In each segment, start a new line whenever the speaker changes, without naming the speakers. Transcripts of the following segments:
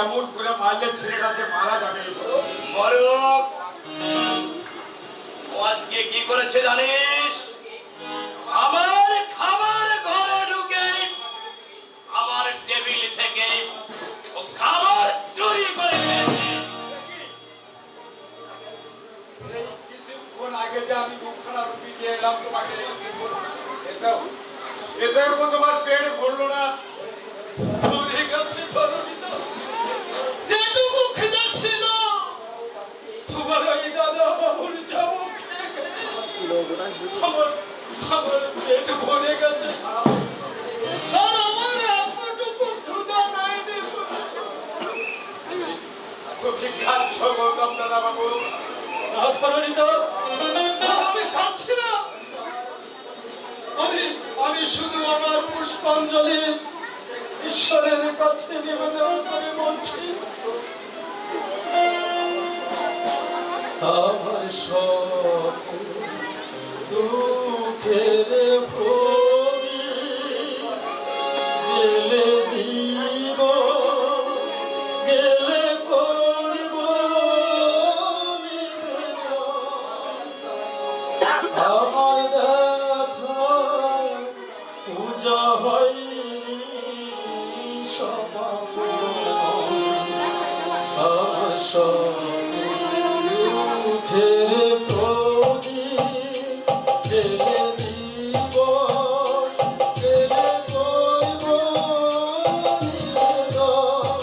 এমন করে মারলে ছেলেটা যে মারা যাবে।
মরক আজকে কি করেছে জানিস? আমার খাবার ঘরে ঢুকে আমার টেবিল থেকে ও খাবার চুরি করে খেয়েছে।
কিছুক্ষণ আগে যে আমি দুখানা রুটি দিয়ে এলাম তোমাকে, এটাও তোমার পেট ভরলো না। ভরে গেছে ধরণীটা, যেটুকু খিদে ছিল তোমার ওই দাদা বাবুর চাবুক খেয়ে আমার পেট ভরে গেছে। আর আমার এতটুকু ক্ষুধা নাই দেখো। তুমি খাচ্ছ গৌতম দাদা বাবু? না ধরণীটা, আমি খাচ্ছি না। আমি শুধু আমার পুষ্পাঞ্জলি ঈশ্বরের কাছে নিবেদন করে বলছি, আমার সব দুঃখের প্রদীপ জেলে দিব, গেলে করব আমার ব্যথা পূজা হয়নি সমাগম, আমার সব দুঃখের প্রদীপ জেলে দিব, গেলে করব নিবেদন,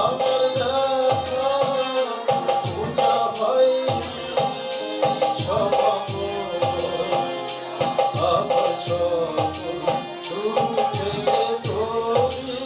আমার ব্যথা পূজা হয়নি সমাগম, আমার সব দুঃখের প্রদীপ।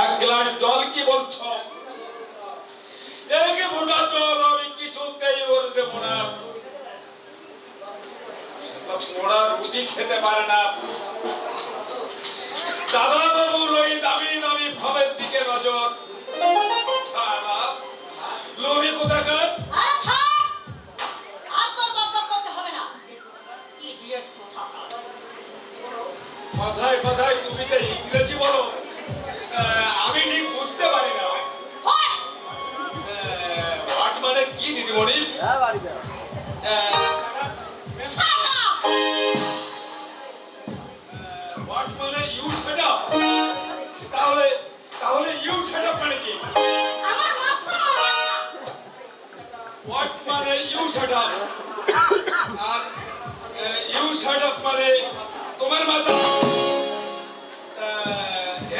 এক গ্লাস জল কি বলছো? এক মোটা জল আমি কিছুতেই ওর দেব না। পোড়া রুটি খেতে পারে না। দাদা বাবুর ওই দামি দামি ফলের দিকে নজর। লোভী কোথাকার। কথায় কথায় তুমি যে ইংরেজি বলো আমি ঠিক বুঝতে পারি না। হোয়াট মানে কি দিদিমণি? হোয়াট মানে ইউ সেট আপ। তাহলে ইউ সেট আপ মানে কি? হোয়াট মানে ইউ সেট আপ, আর ইউ সেট আপ মানে তোমার মাথা।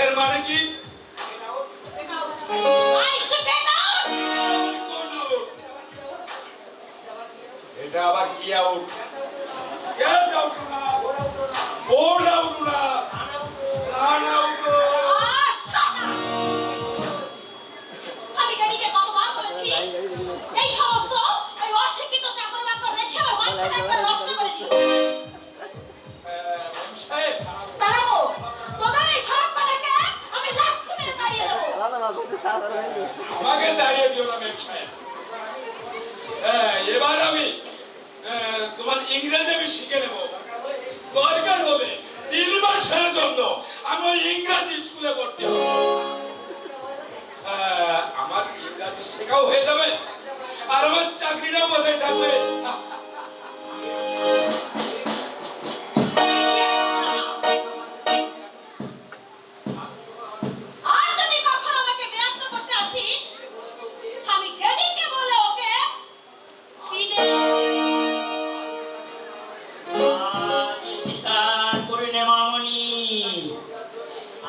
এর মানে কি? এটা আবার কি আউট? সাহেব। এবার আমি তোমার ইংরেজি আমি শিখে নেব। দরকার হলে 3 মাসের জন্য আমি ওই ইংরাজি স্কুলে ভর্তি হব। আমার ইংরাজি শেখাও হয়ে যাবে আর আমার চাকরিটাও বজায় থাকবে।
আর যদি কখনো আমাকে বিরক্ত করতে আসিস, আমি ড্যাডিকে বলে ওকে বিদেশ
আজ শিকার করলে মামনি।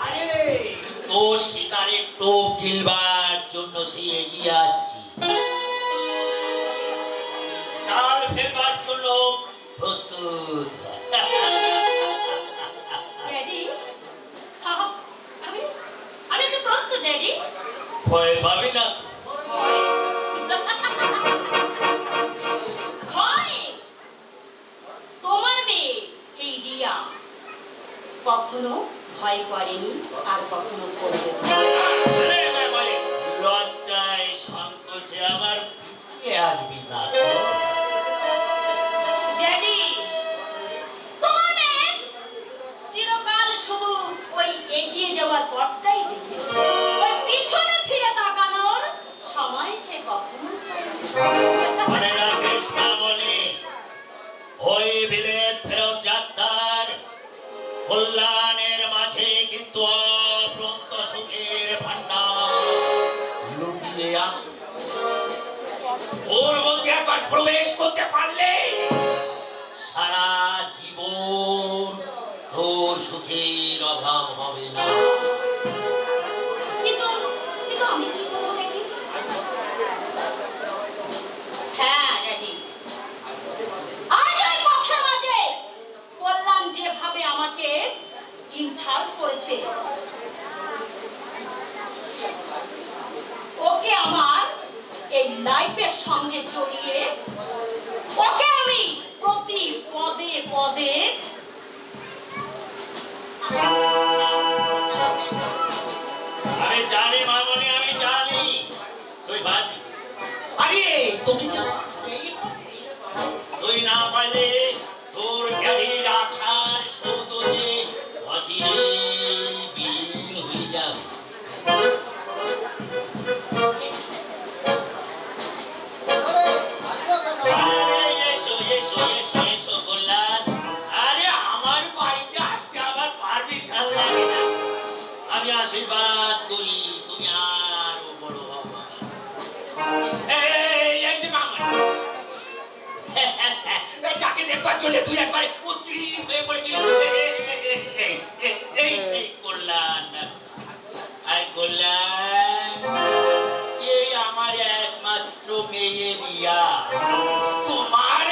আরে তো শিকারের টোপ গিলবার জন্য সে এগিয়ে আসছি, জাল ফেলবার জন্য প্রস্তুত।
ড্যাডি। আমি আমি তো প্রস্তুত ড্যাডি।
ভয় পাবি না তো?
ভয়? তোমার মেয়ে এই রিয়া কখনো ভয় করেনি আর কখনো করবে না।
আরে বাবারে, লজ্জায় সংকোচে আমার পিছিয়ে আসবি না তো?
ড্যাডি, তোমার মেয়ে চিরকাল শুধু ওই এগিয়ে যাওয়ার পথটাই দেখে, ওই পিছনে ফিরে তাকানোর সময় সে কখনো পায়নি।
মনে রাখিস না বলে, ওই বিলেত ফেরত যাত্রার কল্যাণের মাঝে কিন্তু অপ্রন্ত সুখের ভান্ডার লুকিয়ে আছে। ওর মধ্যে একবার প্রবেশ করতে পারলে সারা জীবন তোর সুখের অভাব হবে না।
কিন্তু কিন্তু আমি কি করবো ড্যাডি? হ্যাঁ ড্যাডি, আজ ওই পথের মাঝে কল্যাণ যেভাবে আমাকে ইনসাল্ট করেছে, ওকে আমার এই লাইফের সঙ্গে জড়িয়ে ওকে আমি প্রতি পদে পদে
আমি জানি মামনি, আমি জানি তুই ভাবি। আরে তোকে তুই না পারলে তোর গাড়ির আছার সৌদ যে অচিরে বিলীন হয়ে যাবে। আরে এসো এসো এসো এসো কল্যাণ। আরে আমার বাড়িতে আসতে আবার পারমিশন লাগে না। আমি আশীর্বাদ করি তুমি আরো বড় হও বাবা। এই যে মামা, যাকে দেখবার জন্য তুই একবারে উত্তীর্ণ হয়ে পড়েছিলি, এই সেই কল্যাণ। আর কল্যাণ, এই আমার একমাত্র মেয়ে রিয়া, তোমার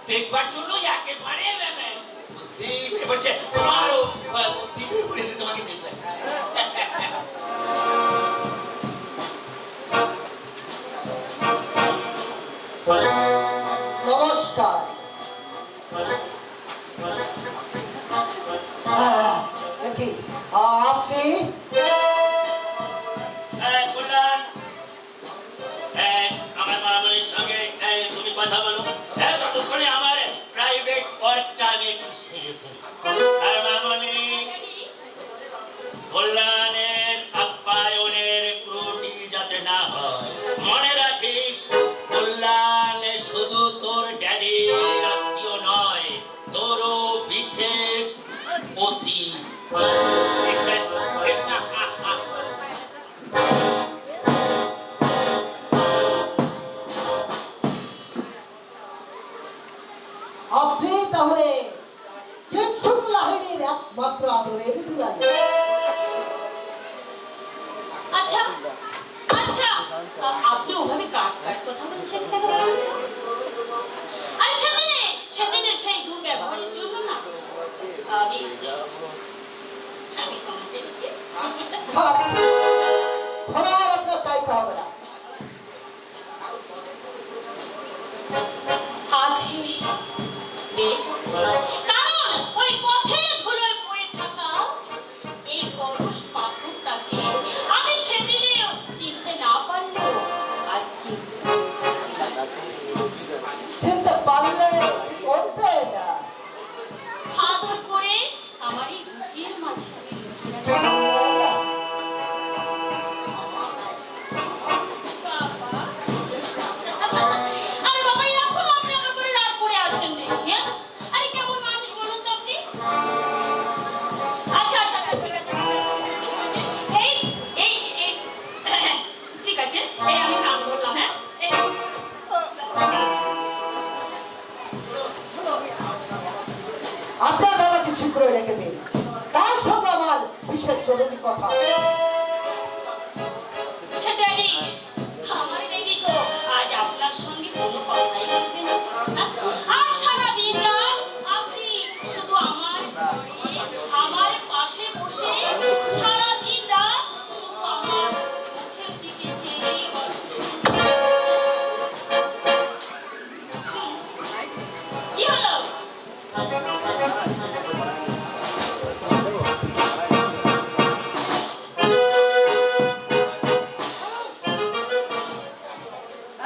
দেখবার জন্য একেবারে বুদ্ধি হয়ে পড়ছে, তোমারও বুদ্ধি হয়ে পড়েছে তোমাকে দেখবে।
নমস্কার। কি আপনি?
কল্যাণ, আমার মামনির সঙ্গে তুমি কথা বলো, ততক্ষণে আমার প্রাইভেট ওয়ার্কটা আমি একটু সেরে ফেলি। আর মামনি, কল্যাণের আপ্যায়নের ত্রুটি যাতে না হয় মনে রাখিস, কল্যাণ শুধু তোর ড্যাডির আত্মীয় নয়, তোরও বিশেষ অতি।
আপনি তাহলে কিংসুক লাহিড়ির একমাত্র আদরের দুলালি।
আচ্ছা আচ্ছা, আপনি ওভাবে কাট কাট কথা বলছেন কেন? আর সেদিনের সেই দুর্ব্যবহারের জন্য না আমি আমি ক্ষমা চেয়েছি।
ক্ষমার আপনার চাইতে হবে না।
আছে, বেশ আছে। কারণ ওই পথে ধুলোয় পড়ে থাকা এই পরশ পাথরটাকে আমি সেদিনে চিনতে না পারলেও আজ আরে বাবা এখন আপনি আমার উপরে রাগ করে আছেন নাকি, হ্যাঁ? আরে কেমন মানুষ বলুন তো আপনি? আচ্ছা আচ্ছা ঠিক আছে, এই এই এই ঠিক আছে, এই আমি কাম করলাম, হ্যাঁ? এই,
আপনার বাবাকে শীঘ্রই রেখে দিন, তার সঙ্গে আমার বিশেষ জরুরি কথা।
ড্যাডি, আমার ড্যাডি তো আজ আপনার সঙ্গে কোনো কথাই বলবে না, হ্যাঁ? আর সারাদিন রাত আপনি শুধু আমার ঘরে, আমার পাশে বসে সারাদিন রাত শুধু আমার মুখের দিকে চেয়ে কি হলো?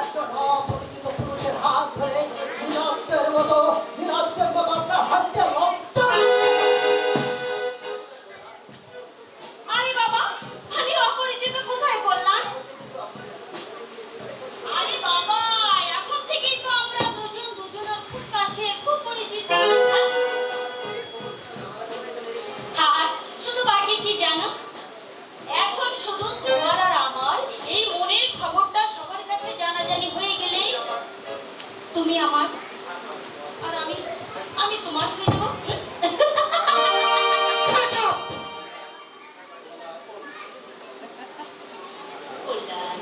একজন অপরিচিত পুরুষের হাত ধরে নির্লজ্জের মতো আপনার হাতটা লজ্জা।
আরে বাবা, আমি অপরিচিত কোথায় বললাম? আরে বাবা, এখন থেকেই তো আমরা দুজন দুজনের খুব কাছে, খুব পরিচিত। আর শুধু বাকি কি জানো? এখন শুধু তোমার আর আমার এই মনের খবরটা সবার কাছে জানাজানি হয়ে গেলেই তুমি আমার আর আমি তোমার হয়ে যাবো। কল্যাণ,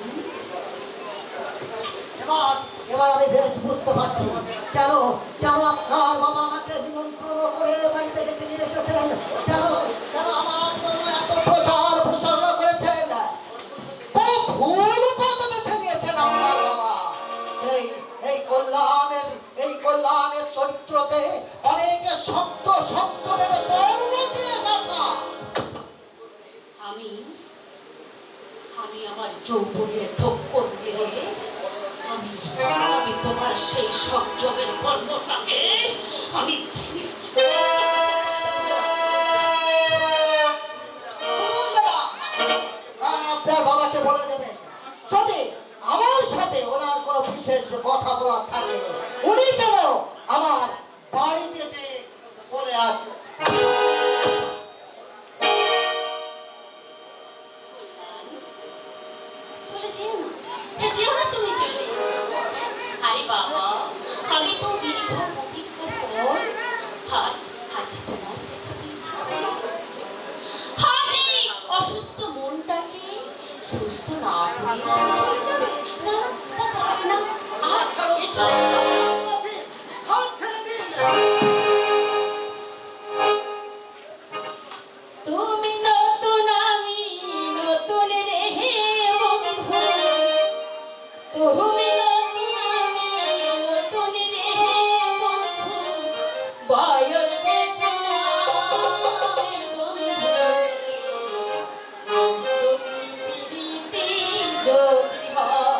এবার আমি বেশ বুঝতে পারছি কেন কেন আপনার বাবা আমাকে নিমন্ত্রণ করে বাড়িতে ডেকে নিয়ে এসেছেন, কেন কেন আমার জন্য এত প্রচার প্রসারণা করেছেন। কোন ভুল পথ বেছে নিয়েছেন আপনার বাবা। এই কল্যাণের চরিত্রতে অনেকে শব্দ শব্দের বর্ণ দিয়ে দেখা।
আমি আমার যৌবনের ঠক্কর দিয়ে আমি তোমার সেই সংযোগের বন্ধটাকে আমি
আপনার বাবাকে বলে দেবেন যদি আমার সাথে ওনার কোনো বিশেষ কথা বলার থাকে উনি যেন আমার বাড়িতে যে বলে আসবে।
চলে যেও না, যেও না তুমি চলে। আরে বাবা, আমি তো দীর্ঘ প্রতীক্ষার পর আজ তোমার দেখা পেয়েছি। হাতে অসুস্থ মনটাকে সুস্থ না করে চলে যাবে না, তা পারে না। এসো। তুমি নতুন, আমি নতুন রে বন্ধু, তুমি নতুন, আমি নতুন রে বন্ধু, বয়স বেশি নয় বন্ধু, তুমি প্রীতি যদি হয়,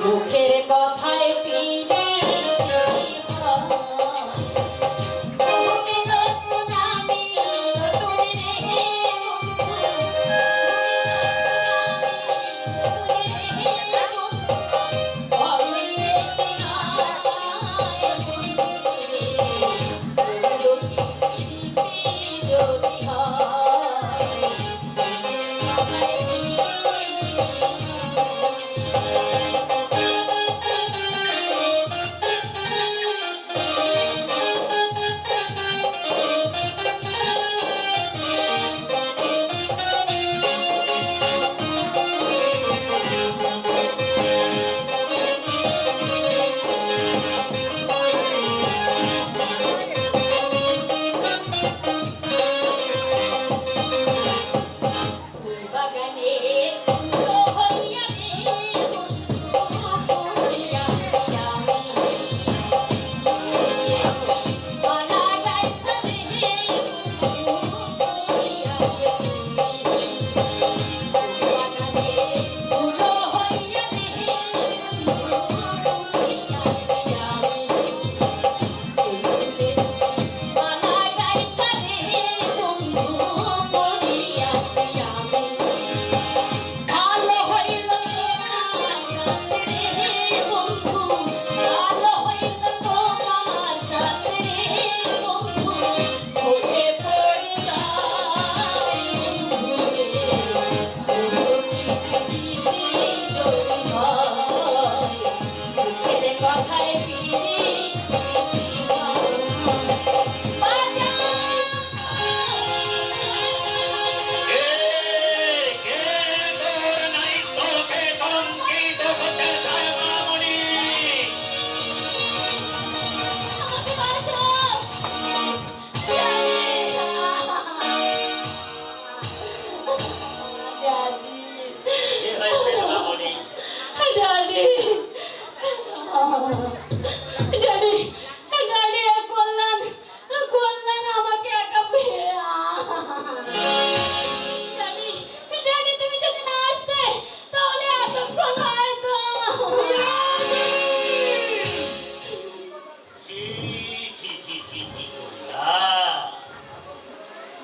মুখের কথায় প্রীতি হয়। তুমি নতুন, আমি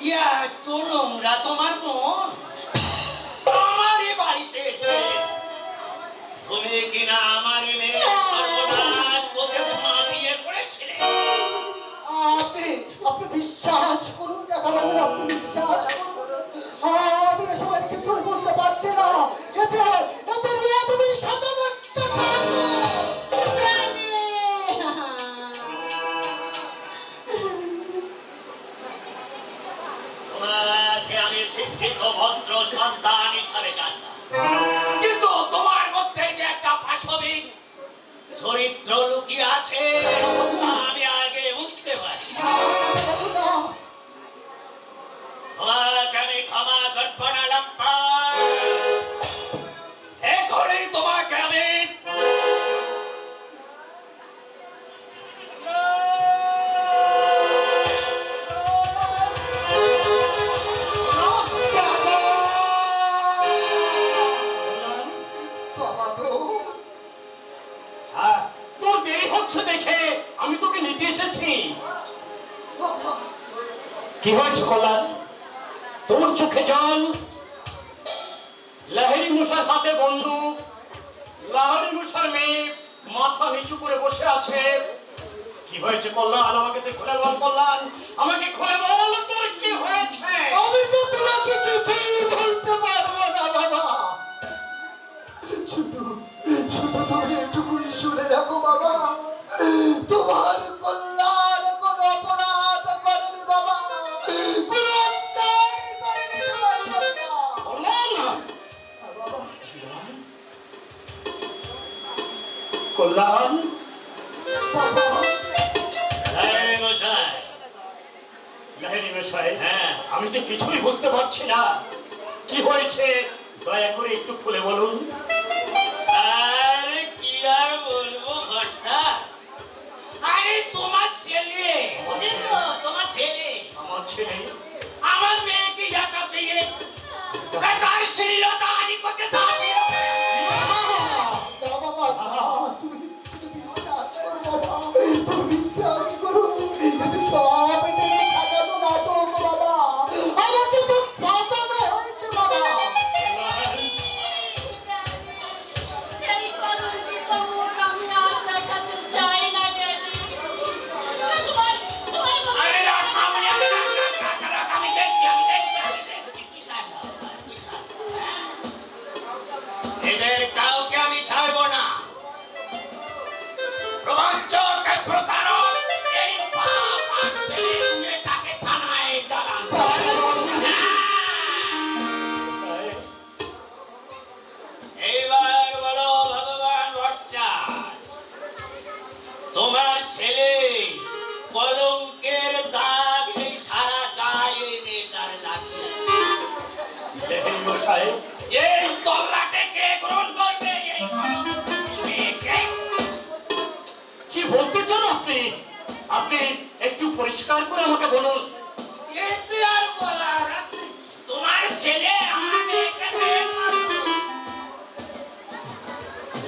ইয়া তো নোংরা তোমার মন, আমারই বাড়িতে এসে তুমি কিনা আমার মেয়ের সর্বনাশ করতে ঝাঁপিয়ে পড়েছিলে।
আপনি বিশ্বাস করুন জ্যাঠামশাই, আপনি বিশ্বাস করুন। আমি এসব কিছুই বুঝতে পারছি না। এতে নিয়ে তুমি সাজানো একটা থাকবে।
তোমাকে আমি শিক্ষিত ভদ্র সন্তান হিসাবে জানতাম, কিন্তু তোমার মধ্যে যে একটা পাশবিক চরিত্র লুকিয়ে আছে আমি আগে বুঝতে পারি। তোমাকে আমি ক্ষমা করব না লম্পা, এখনই তোমাকে আমি
হ্যাঁ, তোর দেরি হচ্ছে দেখে আমি তোকে নিতে এসেছি। কি হয়েছে কল্যাণ? তোর চোখে জল, লাহিড়ী মশার হাতে বন্দুক, লাহিড়ী মশার মেয়ে মাথা নিচু করে বসে আছে। কি হয়েছে কল্যাণ? আমাকে তুই খুলে বল কল্যাণ, আমাকে খুলে বল তোর কি হয়েছে।
আমি তো তোমাকে কিছুই বলতে পারবো না বাবা। শুধু তুমি এটুকুই শুনে রাখো বাবা, তোমার কল্যাণ কোনো অপরাধ করেনি বাবা, কোনো অন্যায় করেনি তোমার কল্যাণ।
কল্যাণ,
বাবা,
লাহিড়ী মশাই,
লাহিড়ী মশাই,
হ্যাঁ
আমি যে কিছুই বুঝতে পারছি না। কি হয়েছে দয়া করে একটু খুলে বলুন।
আরে কি আর বলবো ভরসা, আরে তোমার ছেলে, বুঝেছ তোমার ছেলে,
আমার ছেলে
আমার মেয়েকে একা পেয়ে তার শ্লীলতা হানি করতে ঝাঁপিয়ে
বাবা, তুমি বিশ্বাস করো বাবা, তুমি বিশ্বাস করো, এতে সব এদের সাজানো নাটক বাবা, আমার কিছু ফাটানো হয়েছে বাবা।
সেই কলঙ্কিত মুখ আমি আর দেখাতে চাই না ড্যাডি। তোমার
আরে রাখ মামনি, আমি দেখছি কি ছাড়ো, এদের কাউকে আমি ছাড়বো না। প্রবঞ্চক আর প্রতারক এই পাপ আর ছেলেটাকে থানায় চালান। এইবার বলো ভগবান ভট্টাচার্য, তোমার ছেলে কলঙ্কের দাগ এই সারা গায়ে মেয়েটার লাগিয়েছে।
লাহিড়ী মশাই,
এই তল্লাটেকে গ্রহণ করবে এই কলঙ্কিত মেয়েকে।
কি বলতে চান আপনি? আপনি একটু পরিষ্কার করে আমাকে বলুন।
এতে আর বলার আছে? তোমার ছেলে আমার মেয়েকে বিয়ে করবে।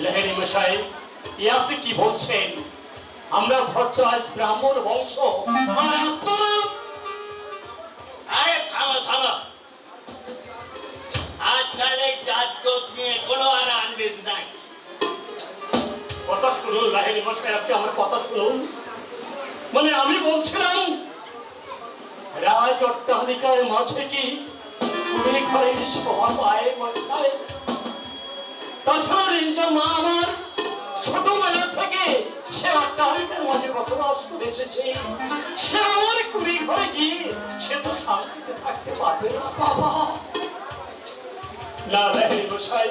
লাহিড়ী মশাই, এ আপনি কি বলছেন? আমরা ভট্টাচার্য ব্রাহ্মণ বংশ, আর আপনারা
আরে থামো থামো, আজকাল এই জাতগোত নিয়ে কোনো আর আনবেজ নাই।
কথা শুনুন। লাহিড়ী মশাই, আপনি আমার কথা শুনুন। মানে আমি বলছিলাম, রাজ অট্টালিকার মাঝে কি কুড়ি ঘরের সভা পায় মশাই? তাছাড়া রিঞ্জার মা আমার ছোটবেলা থেকে সে অট্টালিকার মাঝে বসবাস করে এসেছে। সে আমার কুড়ি ঘরে গিয়ে সে তো শান্তিতে থাকতে পারবে না।
বাবা,
না লাহিড়ী মশাই,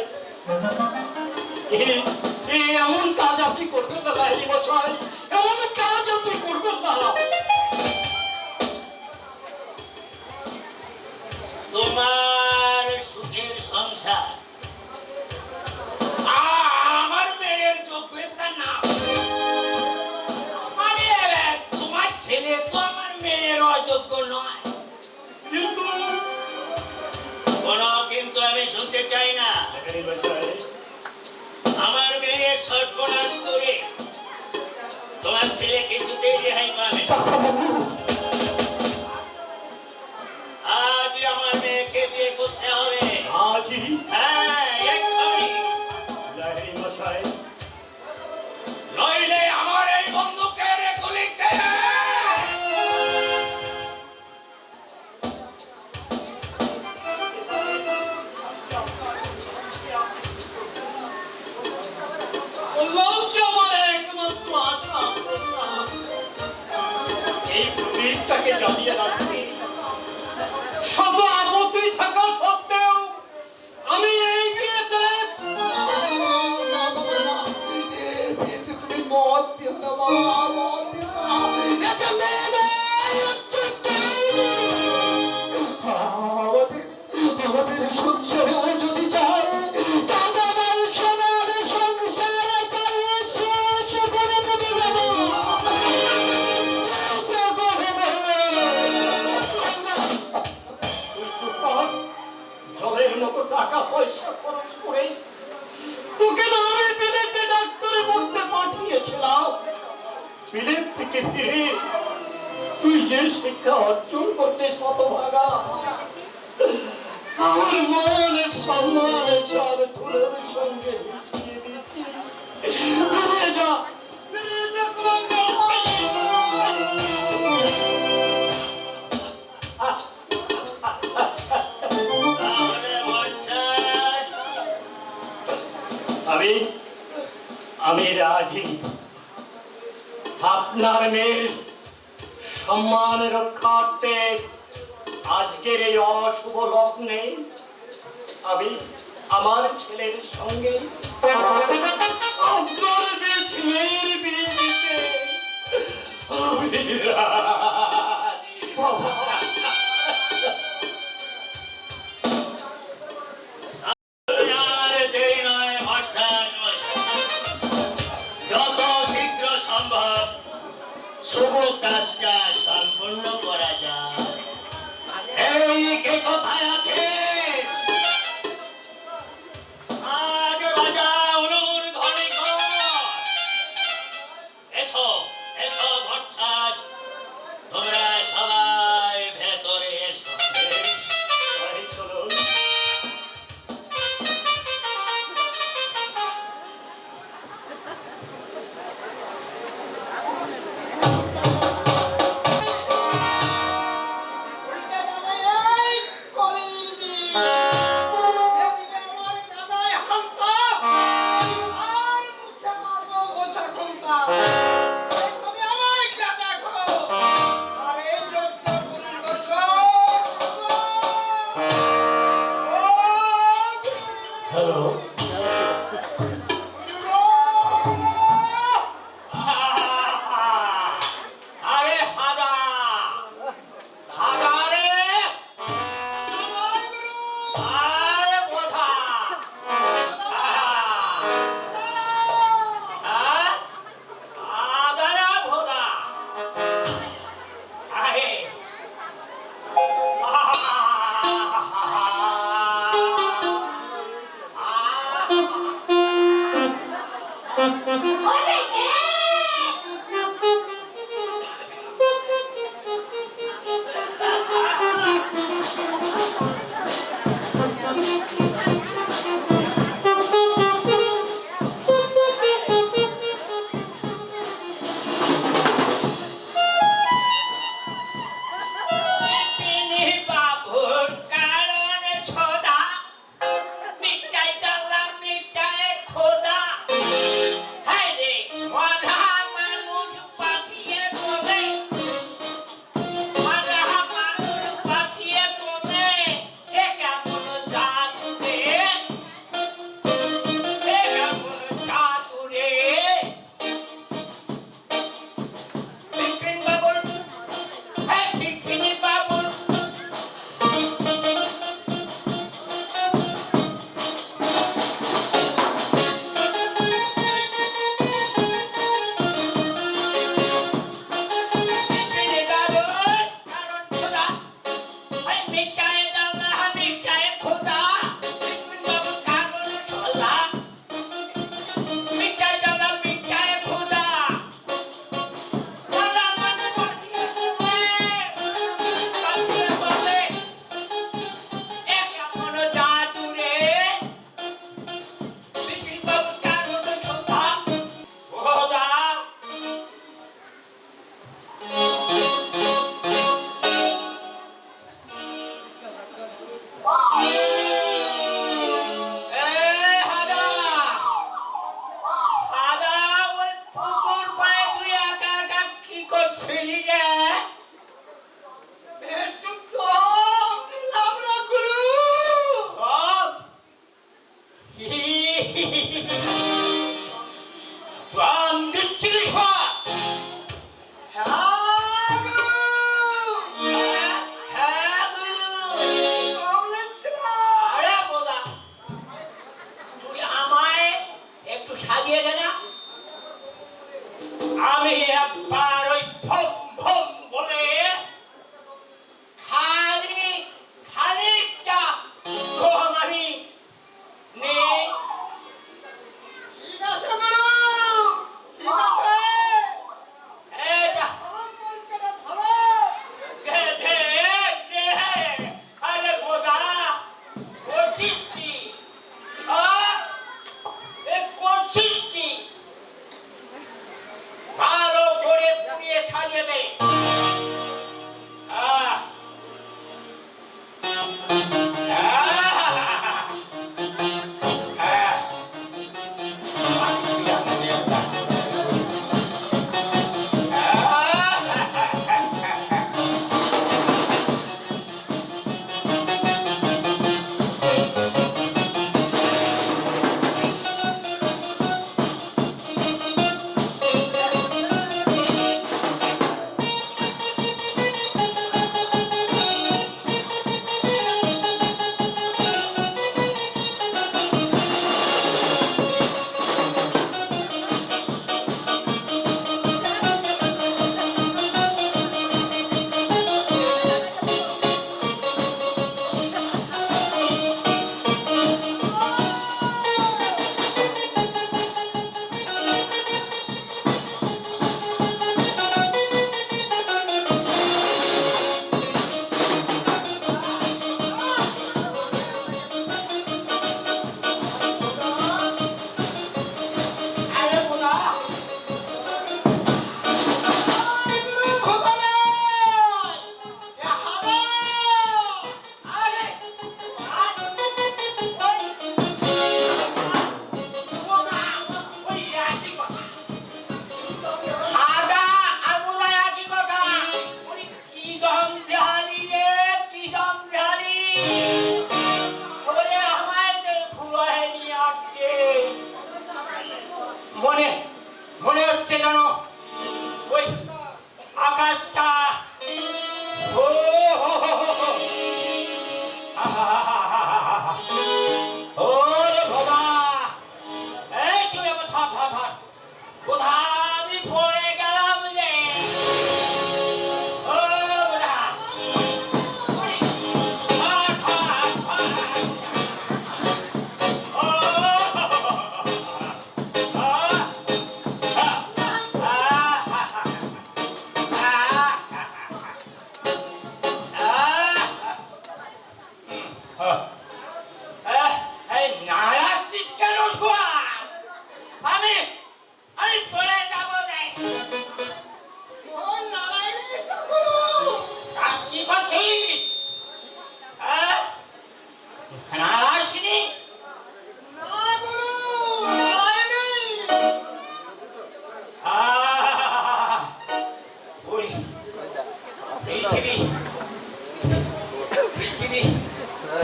এমন কাজ আপনি করবেন না। লাহিড়ী মশাই, এমন কাজ আপনি করবেন না।
তোমার সুখের সংসার আমার মেয়ের যোগ্য স্থান না। আরে তোমার ছেলে তো আমার মেয়ের অযোগ্য নয়।
কিন্তু
কোনো কিন্তু আমি শুনতে চাই না।
লাহিড়ী মশাই,
আমার মেয়ে সর্বনাশ করে তোমার ছেলে কিছুতেই রেহাই পাবে না। করতে হবে।
আজই
হ্যাঁ, এক্ষুনি।
লাহিড়ী মশাই,
নইলে আমার এই বন্দুকের গুলিতে
বললাম যে আমার একমাত্র আশা এই প্রদীপটাকে জ্বালিয়ে রাখছি। শত আপত্তি থাকা সত্ত্বেও আমি এই বিয়েতে
তুমি মত দিও না বাবা, মত দিও না। এটা মেয়ে নয়, হচ্ছে মেয়ে। আমাদের সংসারে যদি চায় তবে আমার সোনার সংসারে চাইয়ে শেষ করে দেবে বাবা। শেষ করে দেবে।
তুই চুপ কর। জলের মতো টাকা পয়সা খরচ করে তোকে না আমি বিলেতে ডাক্তারে পড়তে পাঠিয়েছিলাম। বিলেত থেকে ফিরে তুই যে শিক্ষা অর্জন করছিস হতভাগা, আমার মনের সম্মানের চার ধুলোর সঙ্গে মিশিয়ে দিয়েছিস। বেরিয়ে যা, বেরিয়ে যা কুলাঙ্গার।
তাহলে বর্ষাস।
আমি রাজি। আপনার মেয়ের সম্মান রক্ষার্থে আজকের এই অশুভ লগ্নে আমি আমার ছেলের সঙ্গে আপনার ছেলের বিয়ে দিতে আমি রাজি।
আর দেরি নয় বর্ষাস মশাই। যত শীঘ্র সম্ভব শুভ কাজটা সম্পূর্ণ করা যায়। এই কে কোথায় আছিস? আগে বাজা উলুর ধ্বনি কর। এসো, এসো বর্ষাস। তোমরা সবাই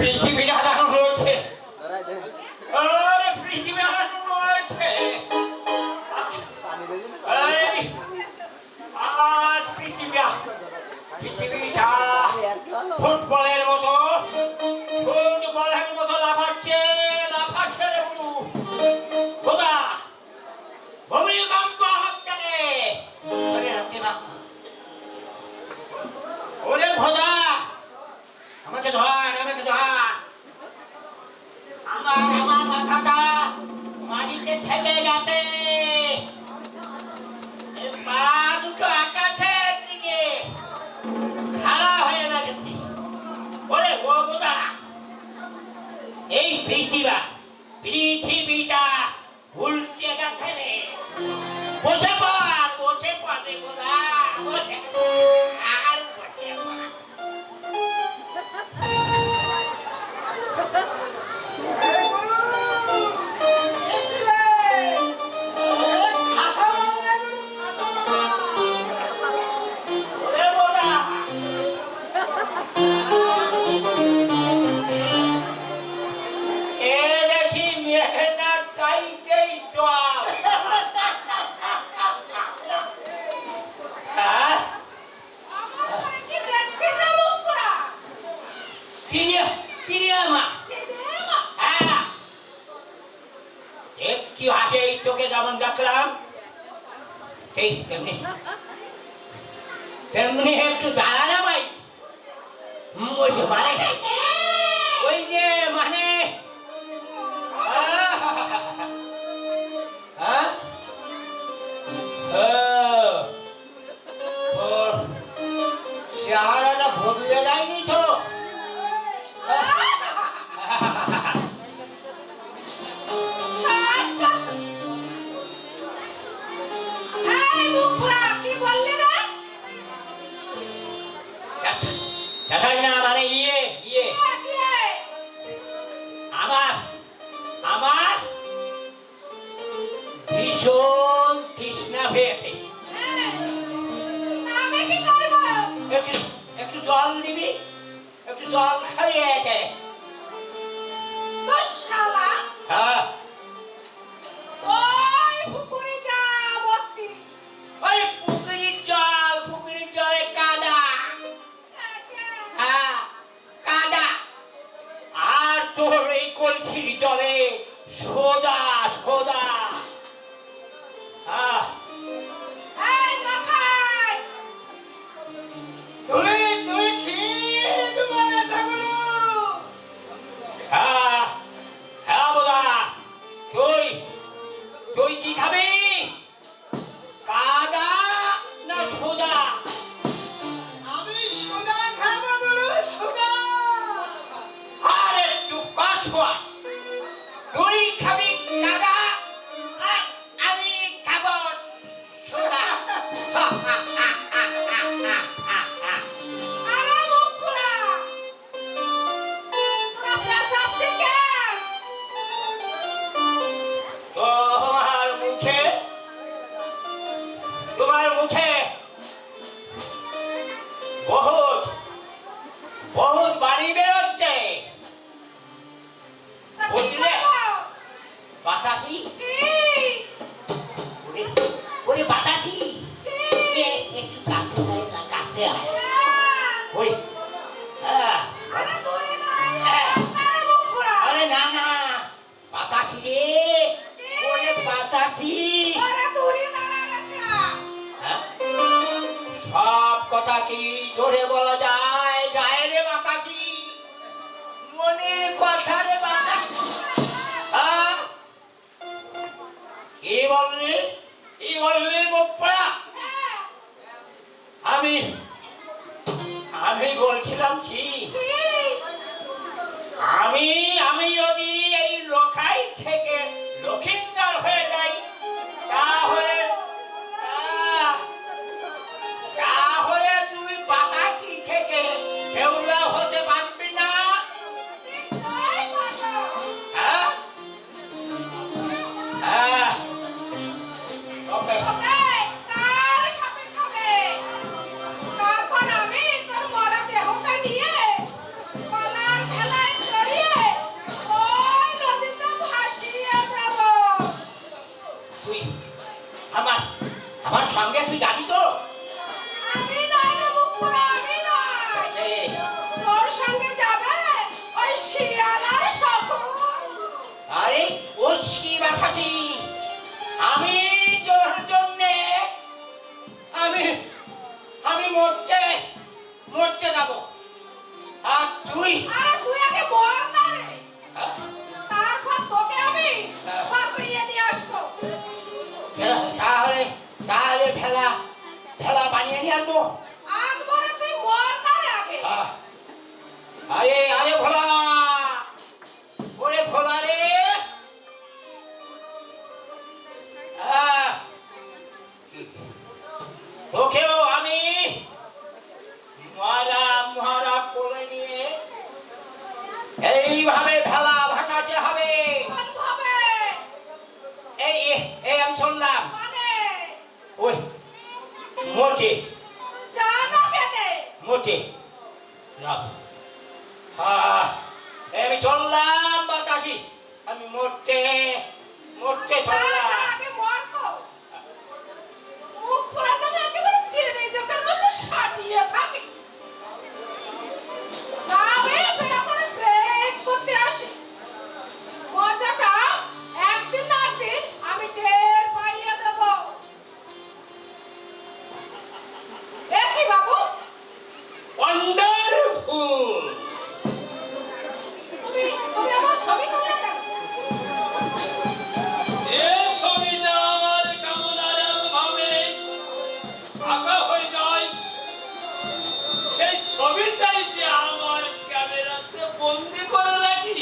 পৃথিবী হারানো রয়েছে, আরে পৃথিবী হারানো রয়েছে। আর পৃথিবীটা ফুটবলের মতো লাফাচ্ছে রে গুরু। খোদা, ভূমিকম্প হচ্ছে রে। ওরে খোদা, আমাকে ধর। আমার মাথাটা মাটিতে ঠেকে গেছে, পা দুটো আকাশের দিকে খাড়া হয়ে গেছে। ওরে ও খোদা, এই পৃথিবীটা উল্টে গেছে রে। বসে পড় রে খোদা, বসে আর বসে পড়। একটু আগে তোকে যেমন দেখলাম ঠিক তেমনি একটু দাঁড়া না ভাই। ওই যে মানে চেহারাটা বদলে যায়নি তো? মানে আমার ভীষণ তৃষ্ণা পেয়েছে। একটু জল দিবি, একটু জল খাইয়ে দে। হ্যাঁ, পুকুরের জলে কাদা। হ্যাঁ, কাদা। আর তোর এই কলসির জলে সোদা। হ্যাঁ, তুই ঠিক বলেছ গুরু। হ্যাঁ বোধা, তুই কি খাবি, কাদা না সোদা?
আমি সোদা খাবো গুরু, সোদা।
আরে চুপ কর ছোয়া, তুই খাবি কাদা আর আমি খাবো সোদা। তোমার মুখে বহুত বাড়ি বেরোচ্ছে, বুঝলে? বাতাসি, ওরে বাতাসি, একটু কাছে আয় না, কাছে আয়। ওই আরে না, বাতাসি রে, ওরে বাতাসি। সব কথা কি জোরে বলা যায় রে বাতাসি? মনের কথা রে বাতাসি। কি বললি মুখ পড়া? আমি বলছিলাম কি, আমি যদি এই লোকাই থেকে লক্ষিন্দর হয়ে যাই, তাহলে তুই বাতাসি থেকে বেউলা হতে পারবি না। হ্যাঁ,
আমি তোর মরা দেহটা নিয়ে কলার খেলায়
তুই
আরে তুই আগে বল না রে,
হ্যাঁ?
তারপর তোকে আমি
হ্যাঁ।
ফাঁসিয়ে নিয়ে আসবো।
তাহলে তাহলে ভেলা ভেলা বানিয়ে নিয়ে আসবো।
আনবো রে, তুই বল না রে আগে।
আরে আরে ভোলা, ওরে ভোলা রে, তোকেও আমি মহারা মহারা করে নিয়ে এইভাবে ভেলা ভাটাতে হবে।
কোন ভাবে?
এই এই আমি শুনলাম
মানে
ওই মোটে
জানো কেনে?
মোটে না, হ্যাঁ আমি চললাম বাতাসি, আমি মোটে মোটে চললাম।
তার আগে মর তো। মুখ পুরা যেন একেবারে চিনি জোকের মতো সাটিয়ে থাকে। তাও বেড়া করে ব্রেক করতে আসি। মজাটা একদিন না একদিন আমি টের পাইয়ে দেব। দেখি বাবু,
ওয়ান্ডারফুল!
তুমি তুমি আমার ছবি তুলে কেন?
যে ছবিটা আমার কামনার অভাবে আঁকা হয়ে যায়, সেই ছবিটাই যে আমার ক্যামেরাতে বন্দি করে রাখি।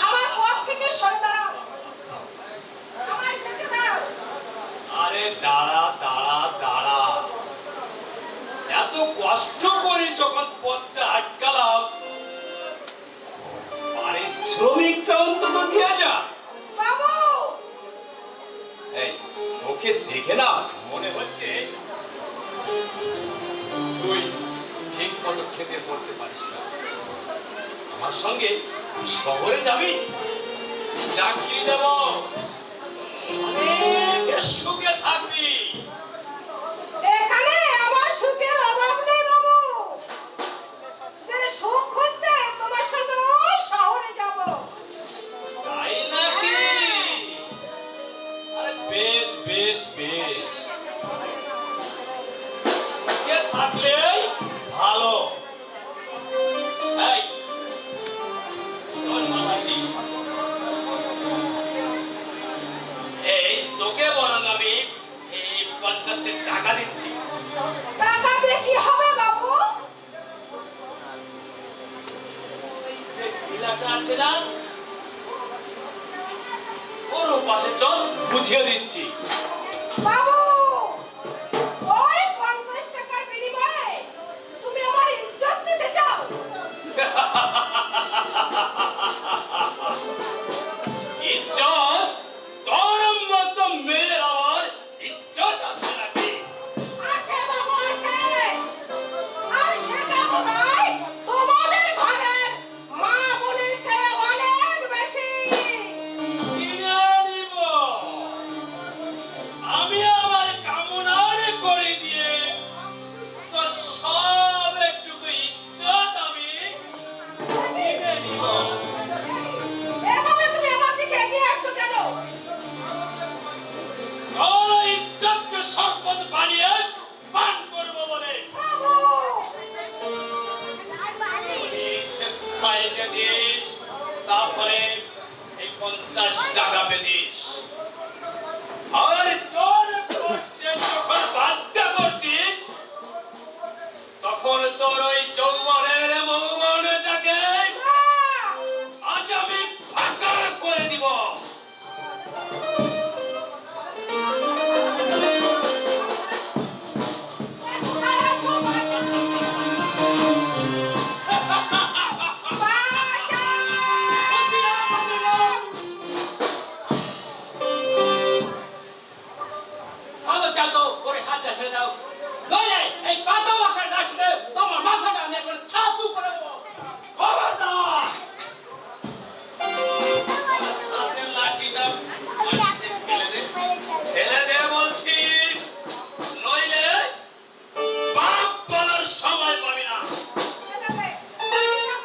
আমার পথ থেকে সরে দাঁড়াও। আমায় যেতে দাও।
আরে দাঁড়া দাঁড়া দাঁড়া, এত কষ্ট করি যখন পথটা আটকালাম, আরে শ্রমিকটা অন্তত দিয়ে যা।
বাবু,
এই ওকে দেখে না মনে হচ্ছে তুই ঠিক মতো খেতে পড়তে পারিস না। আমার সঙ্গে তুই শহরে যাবি, চাকরি দেব, অনেক সুখে থাকবি।
এখানে আমার সুখের অভাব নেই বাবু। যে সুখ খুঁজতে তোমার সঙ্গে ওই শহরে যাব।
তাই নাকি? আরে বেশ বেশ বেশ, সুখে থাকলেই ভালো। এই শোন মামাসি, এই তোকে বরং আমি এই 50টা টাকা দিচ্ছি।
টাকা দিয়ে কি হবে বাবু?
এই যে টিলাটা আছে না, ওর পাশে চল, বুঝিয়ে দিচ্ছি।
বাবু, ওই 50 টাকার বিনিময়ে তুমি আমার ইজ্জত নিতে চাও?
ইজ্জত? তোর মতো মেয়ের আমার ইজ্জত আছে নাকি?
আছে বাবু, আছে। আর সেটা বোধহয় তোমাদের ঘরের মা বোনের চেয়ে অনেক বেশি।
কিনে নিব। আমি আমার কামনার করে দিয়ে তোর সব একটুকু ইজ্জত আমি কিনে নিব।
এভাবে তুমি আমার দিকে এগিয়ে আসছো কেন?
তোর ইজ্জতকে শরবত বানিয়ে পান করবো বলে
বাবু,
সাইজে দিস, তারপরে এই 50 টাকা পেদিস। আর তোর করতে যখন বাধ্য করছিস, তখন তোর ওই যৌবনের মৌবনটাকে আজ আমি ফাঁকা করে দিব। ভালো চাল তো ওরে হাতটা ছেড়ে দাও, নইলে এই পাতা বসার গাছটা তোমার মাথাটা আমি একবার ছাতু করে দেবো। খবরদার! হাতের লাঠিটা মাটিতে ফেলে দে, ফেলে দে বলছি, নইলে বাপ বলার সময় পাবি না।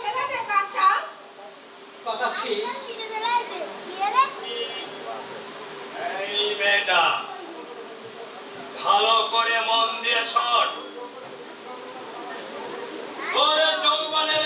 ফেলে দে বাচ্চা।
কথা ছিল এই মেয়েটা ভালো করে মন দিয়ে শোন, ওরে যৌবনের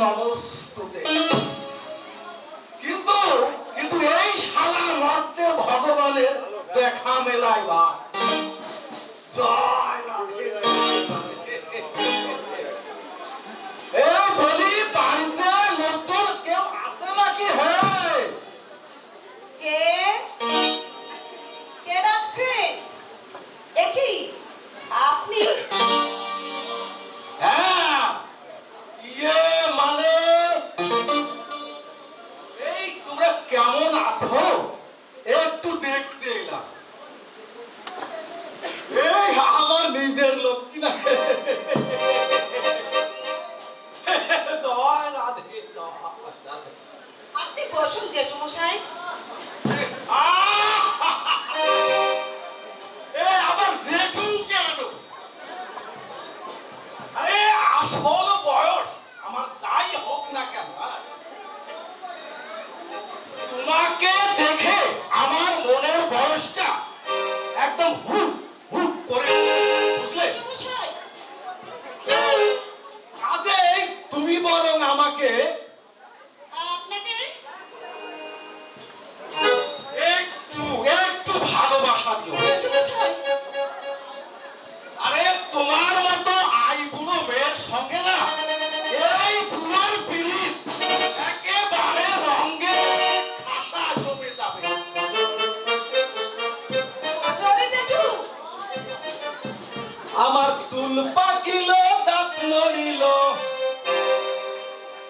নমস্তুতে। কিন্তু কিন্তু এই শালা মর্তে ভগবানের দেখা মেলাইবা। জয় রাধে রাধে। এ বলি বাড়িতে লোকজন কেউ আসে নাকি? হে
কে কে ডাকছে? এ কি আপনি?
হ্যাঁ, ইয়ে মানে এই তোমরা কেমন আছো একটু দেখতে এলাম। এই আমার নিজের লোক কিনা। জয় রাধে জয় রাধে।
আপনি বসুন জেঠুমশাই।
এ আবার জেঠু কেন? আরে আসল বয়স আমার যাই হোক না কেন, তোমাকে দেখে আমার মনের বয়সটা একদম হুক হুক করে, বুঝলে?
জেঠুমশাই,
কাজেই তুমি বরং আমাকে
আপনাকে
একটু একটু ভালোবাসা দিও।
জেঠুমশাই,
আরে তোমার মতো আইবুড়ো মেয়ের সঙ্গে না এই বুড়োর পিরিত একেবারে রঙে খাসা জমে যাবে।
চলে জেঠু।
আমার চুল পাকিল দাঁত নড়িল,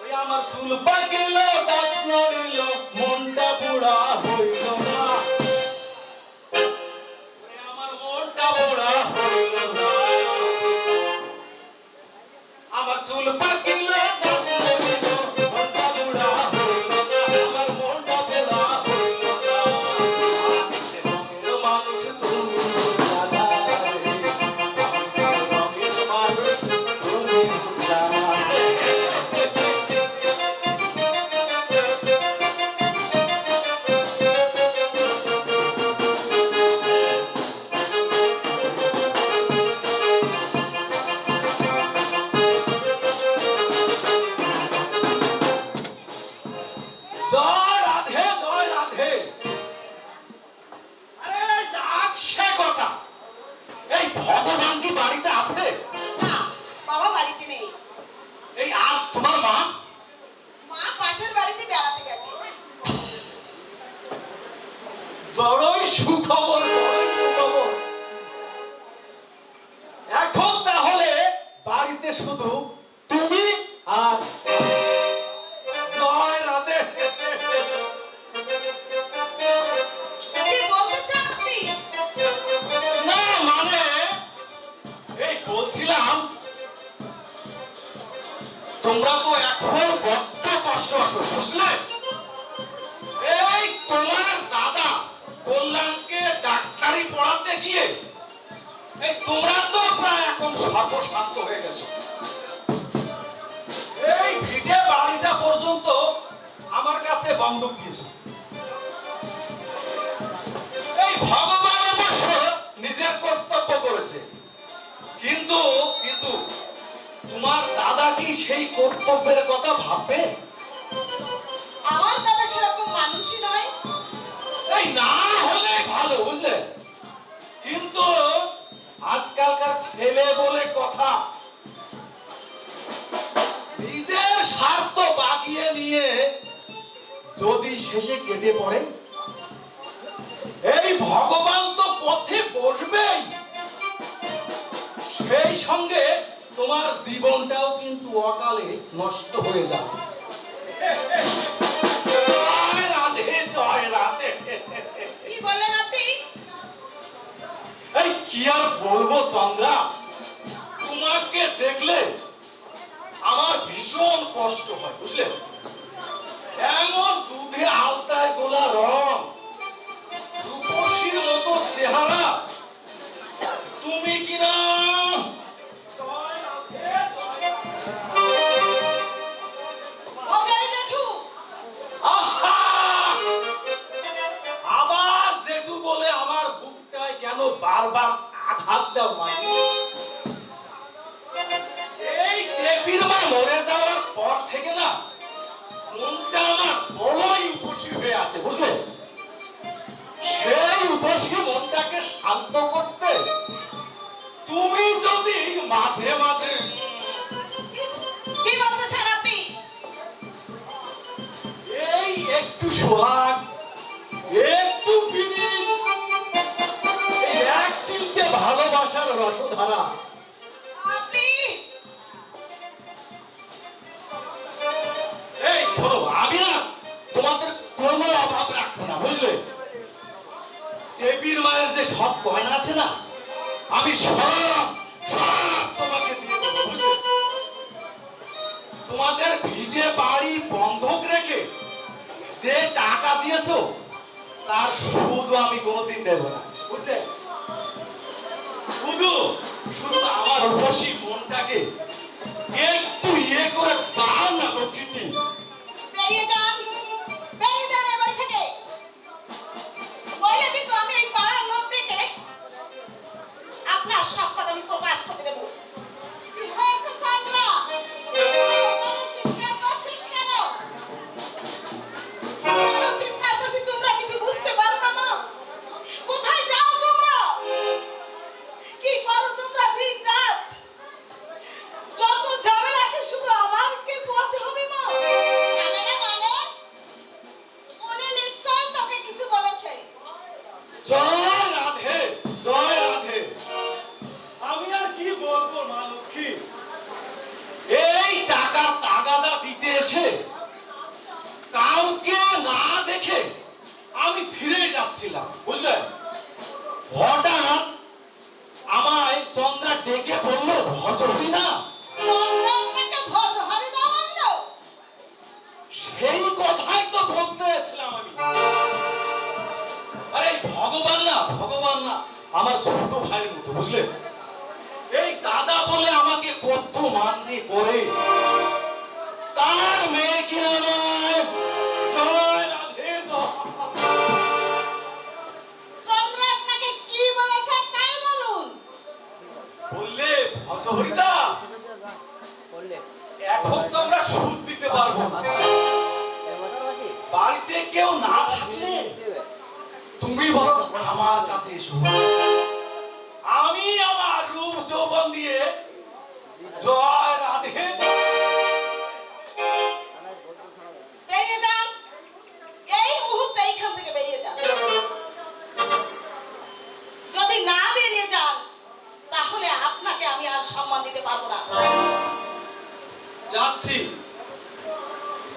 ওই আমার চুল পাকিল দাঁত নড়িল, মনটা বুড়া হইল না, ওই আমার মনটা বুড়া হইল না। আমার চুল পাকিল দাঁত নড়িল, মনটা বুড়া হইল না, আমার মনটা বুড়া হইল না। মানুষ তুমি জানা রে, মানুষ তুমি জানা। জয় রাধে জয় রাধে। আরে যাক সে কথা, এই ভগবান কি বাড়িতে আছে?
না, বাবা বাড়িতে নেই।
এই আর তোমার মা?
মা পাশের বাড়িতে বেড়াতে গেছে।
বড়ই সুখবর বড়ই সুখবর। এখন তাহলে বাড়িতে শুধু তুমি আর জয় রাধে।
কি বলতে চান আপনি?
না মানে এই বলছিলাম, তোমরা তো এখন বড্ড কষ্ট আছো, বুঝলে? এই তোমার দাদা কল্যাণকে ডাক্তারি পড়াতে গিয়ে এই তোমরা তো প্রায় এখন সর্বশান্ত হয়ে গেছো। এই ভিটে বাড়িটা পর্যন্ত আমার কাছে বন্ধক দিয়েছো। এই ভগবান অবশ্য নিজের কর্তব্য করেছে, কিন্তু কিন্তু তোমার দাদা কি সেই কর্তব্যের কথা ভাববে?
আমার দাদা সেরকম মানুষই নয়।
এই না হলে ভালো, বুঝলে? কিন্তু আজকালকার ছেলে বলে কথা, নিজের স্বার্থ বাগিয়ে নিয়ে যদি শেষে কেটে পড়ে, এই ভগবান তো পথে বসবেই, সেই সঙ্গে তোমার জীবনটাও কিন্তু অকালে নষ্ট হয়ে যাবে। জয় রাধে জয় রাধে।
কি বললেন আপনি?
এই কি আর বলবো চন্দ্রা, তোমাকে দেখলে আমার ভীষণ কষ্ট হয়, বুঝলে? এমন দুধে আলতায় গোলা রং, রূপসীর মতো চেহারা, তুমি কিনা জয় রাধে, জয় রাধে।
ও জানি জেঠু,
আহা! আবার জেঠু বলে আমার বুকটায় কেন বারবার আঘাত দাও মাঝি? এই দেবীর মা মরে যাওয়ার পর থেকে না চেপে আছে, বুঝলে? সেই উপসী মনটাকে শান্ত করতে তুমি যদি মাঝে মাঝে
কি বলতেছেন আপনি?
এই একটু সোহাগ, একটু বিনীত, এই এক চিলতে ভালোবাসার রসধারা
আপনি
এই ধরো, আমি না তোমাদের কোনো অভাব রাখবো না, বুঝলে? দেবীর মায়ের যে সব গয়না আছে না, আমি সব সব তোমাকে দিয়ে দেবো, বুঝলে? তোমাদের ভিটে বাড়ি বন্ধক রেখে যে টাকা দিয়েছো তার সুদ আমি কোনোদিন দেব না, বুঝলে? শুধু শুধু আমার রসি মনটাকে একটু করে পাও না লক্ষ্মীটি।
বেরিয়ে যান এ বাড়ি থেকে। নইলে কিন্তু আমি এই পাড়ার লোক ডেকে আপনার সব কথা আমি প্রকাশ করে দেবো। কি হয়েছে চাকরা? চিৎকার করছিস কেন? কেন চিৎকার করছিস? তোমরা কিছু বুঝতে পারো না? কোথায় যাও তোমরা? কি করো তোমরা দিন রাত? যত ঝামেলা কি শুধু আমাকে পোহাতে হবে মা? ঝামেলা মানে? উনি নিশ্চয়ই তোকে কিছু বলেছে।
জয় রাধে, জয় রাধে। আমি আর কি বলবো মা লক্ষ্মী, এই টাকা তাগাদা দিতে এসে কাউকে না দেখে আমি ফিরে যাচ্ছিলাম, বুঝলে? হঠাৎ আমায় চন্দ্রা ডেকে বললো, ভজহরি না।
তোমরা আমাকে ভজহরি দাও বললো?
সেই কথাই তো বলতে যাচ্ছিলাম আমি। আরে ভগবান না, ভগবান না, আমার ছোট ভাইয়ের মতো, বুঝলে? এই দাদা বলে আমাকে কত মাননি করে, তার মেয়ে কিনা নয়। জয় রাধে, জয়।
চন্দ্র আপনাকে কি বলেছে তাই বলুন।
বললে ভজহরিদা, এখন তো আমরা সুদ দিতে পারবো না, বাড়িতে কেউ না থাকলে তুমি বলো আমার কাছে এসো, আমি আমার রূপ যৌবন দিয়ে জয় রাধে।
বেরিয়ে যান এই মুহূর্তে এইখান থেকে বেরিয়ে যান। যদি না বেরিয়ে যান তাহলে আপনাকে আমি আর সম্মান দিতে পারবো না।
যাচ্ছি,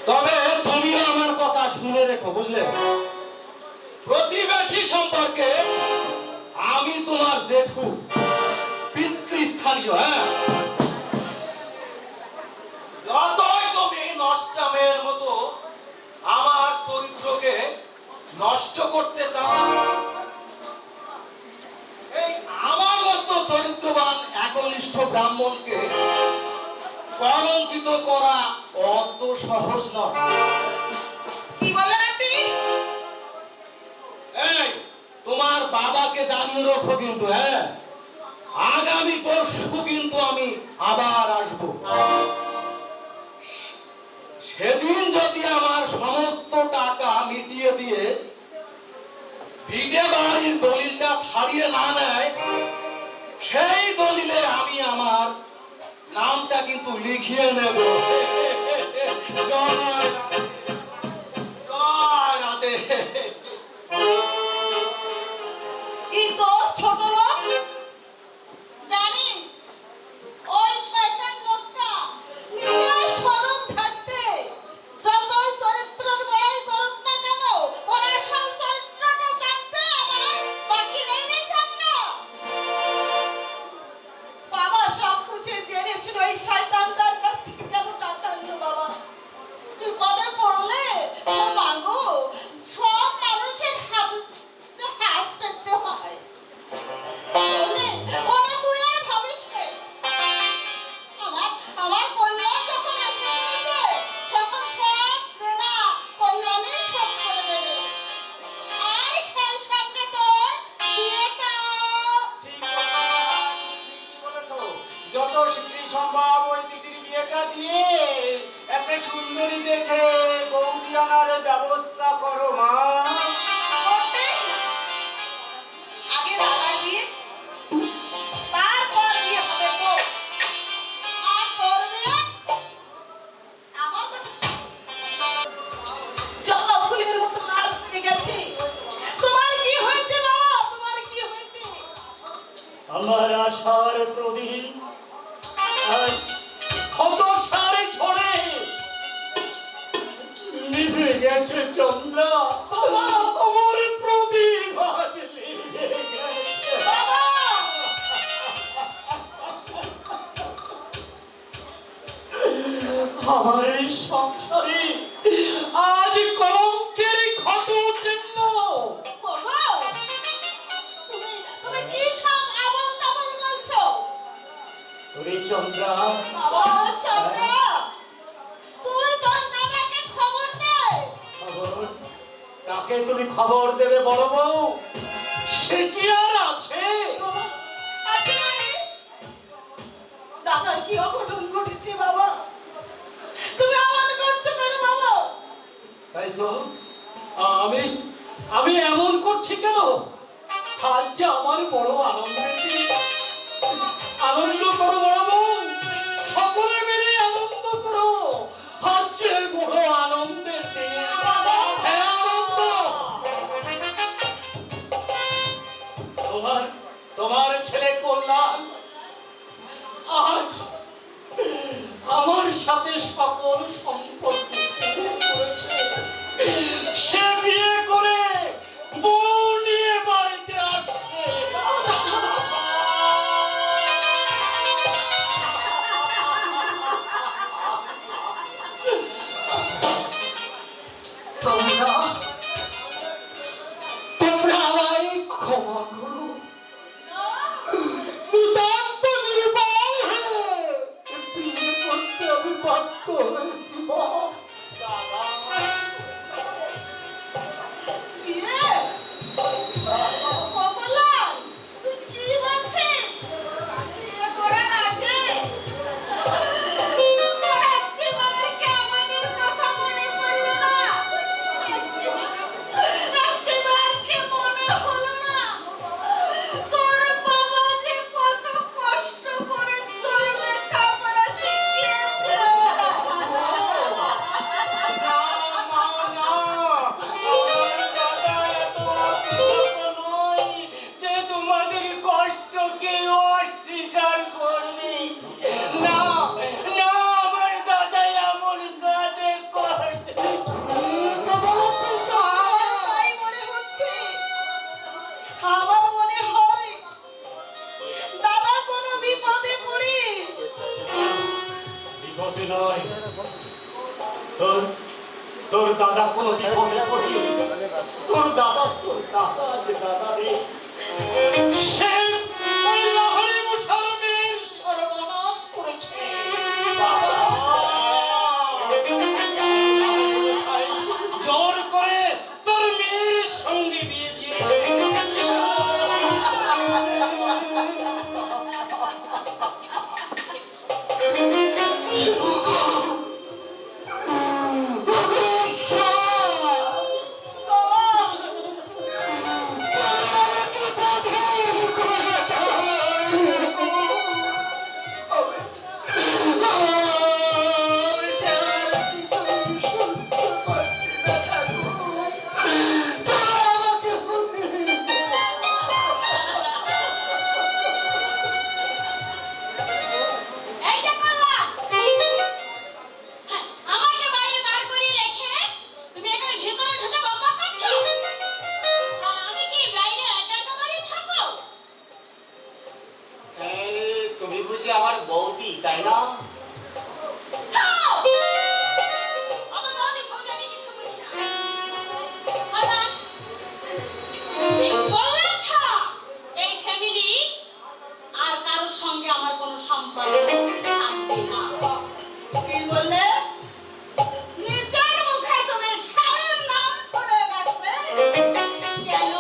তবে তুমি আমার কথা শুনে রেখো, বুঝলে? প্রতিবেশী সম্পর্কে আমি তোমার জেঠু, পিতৃস্থানীয়। হ্যাঁ, যতই তুমি নষ্টামের মতো আমার চরিত্রকে নষ্ট করতে চাও, এই আমার মতো চরিত্রবান একনিষ্ঠ ব্রাহ্মণকে কলঙ্কিত করা অত সহজ নয়।
কি বলেন আপনি?
এই তোমার বাবাকে জানিয়ে রাখো কিন্তু, হ্যাঁ, আগামী পরশু কিন্তু আমি আবার আসবো। সেদিন যদি আমার সমস্ত টাকা মিটিয়ে দিয়ে ভিটে বাড়ির দলিলটা ছাড়িয়ে না নেয়, সেই দলিলে আমি আমার নামটা কিন্তু লিখিয়ে নেব। জয় রাধে, জয় রাধে।
কি তোর ছোট লোক? জানি ওই শয়তান লোকটা নিজের স্বরূপ থাকতে যতই চরিত্রের বড়াই করুক না কেন, ওর আসল চরিত্রটা জানতে আমার বাকি নেই রে সান্না। বাবা সব কিছু জেনে শুনে ওই শয়তান তার কাছ থেকে কেন টাকা আনলো বাবা? বিপদে পড়লে ও মাগো সব মানুষের হাতে হাত পেতে হয়। ওনে তুই আর ভাবিস নে। আমার কল্যাণ যখন এসে পড়েছে তখন সব দেনা কল্যাণই শোধ করে দেবে। আর সেই সঙ্গে তোর বিয়েটা।
ঠিকই বলেছো, যত শীঘ্রই সম্ভব ওই দিদির বিয়েটা দিয়ে একটা সুন্দরী দেখে বৌদি আনার ব্যবস্থা করো মা।
আমার আশার প্রদীপ আজ হতাশার ঝড়ে নিভে গেছে চন্দ্রা। আমার প্রদীপ আজ নিভে গেছে। আমার এই সংসারে আজ কলঙ্কের ক্ষত চিহ্ন।
ওগো, তুমি কি সব আবল তাবল বলছো?
ওরে চন্দ্রা,
বাবা চন্দ্রা, তুই তোর দাদাকে খবর দে।
খবর কাকে তুমি খবর দেবে বড় বউ? সে কি আর আছে?
আছে মানে? দাদা কি অঘটন ঘটেছে বাবা? তুমি এমন করছো কেন বাবা?
তাই তো আমি আমি এমন করছি কেন? আজ যে আমার বড় আনন্দের দিন। আনন্দ করো বড় বউ, সকলে মিলে আনন্দ করো। আজ যে বড় আনন্দের দিন। হ্যাঁ, আনন্দ। তোমার ছেলে কল্যাণ আজ আমার সাথে সকল সম্পর্ক করেছে। সে বিয়ে করে বউ নিয়ে বাড়িতে আসছে।
তোমরা আমায় ক্ষমা করো। নিতান্ত নির্বল হয়ে বিয়ে করতে আমি বাধ্য হয়েছি মা।
বিয়ে? কমলা, তুই কি বলছিস? বিয়ে করার আগে তোর একটিবারকে আমাদের কথা মনে পড়লো না? একটিবারকে মনে হলো না? তোর বাবা যে কত কষ্ট করে তোর লেখাপড়া শিখিয়েছে।
যে তোমাদের কষ্টকে অস্বীকার করবে না। না, আমার দাদা এমন কাজে করতে।
আমার তাই মনে হচ্ছে। আমার মনে হয় দাদা কোনো বিপদে পড়ে।
বিপদে নয়, তোর দাদা কোনো বিপদে পড়েনি। তোর দাদা যে দাদা রে, সে ওই লাহড়ি মশার মেয়ের সর্বনাশ করেছে। জোর করে তোর মেয়ের সঙ্গে বিয়ে দিয়েছে।
এই যে কল্যাণ, আমাকে বাইরে দাঁড় করিয়ে রেখে তুমি এখানে ভেতরে ঢুকে বকবক করছো? আর আমি কি বাইরে একা একা দাঁড়িয়ে থাকবো?
তুমি বুঝি আমার বৌদি, তাই না?
থামো! আমার বৌদি ফৌদি আমি কিছু বুঝি না। কল্যাণ, এই কল্যাণ ছাড়া এই ফ্যামিলি আর কারোর সঙ্গে আমার কোনো সম্পর্ক থাকবে না।
কি বললে? নিজের মুখে তুমি স্বামীর নাম ধরে রাখবে?
কেন?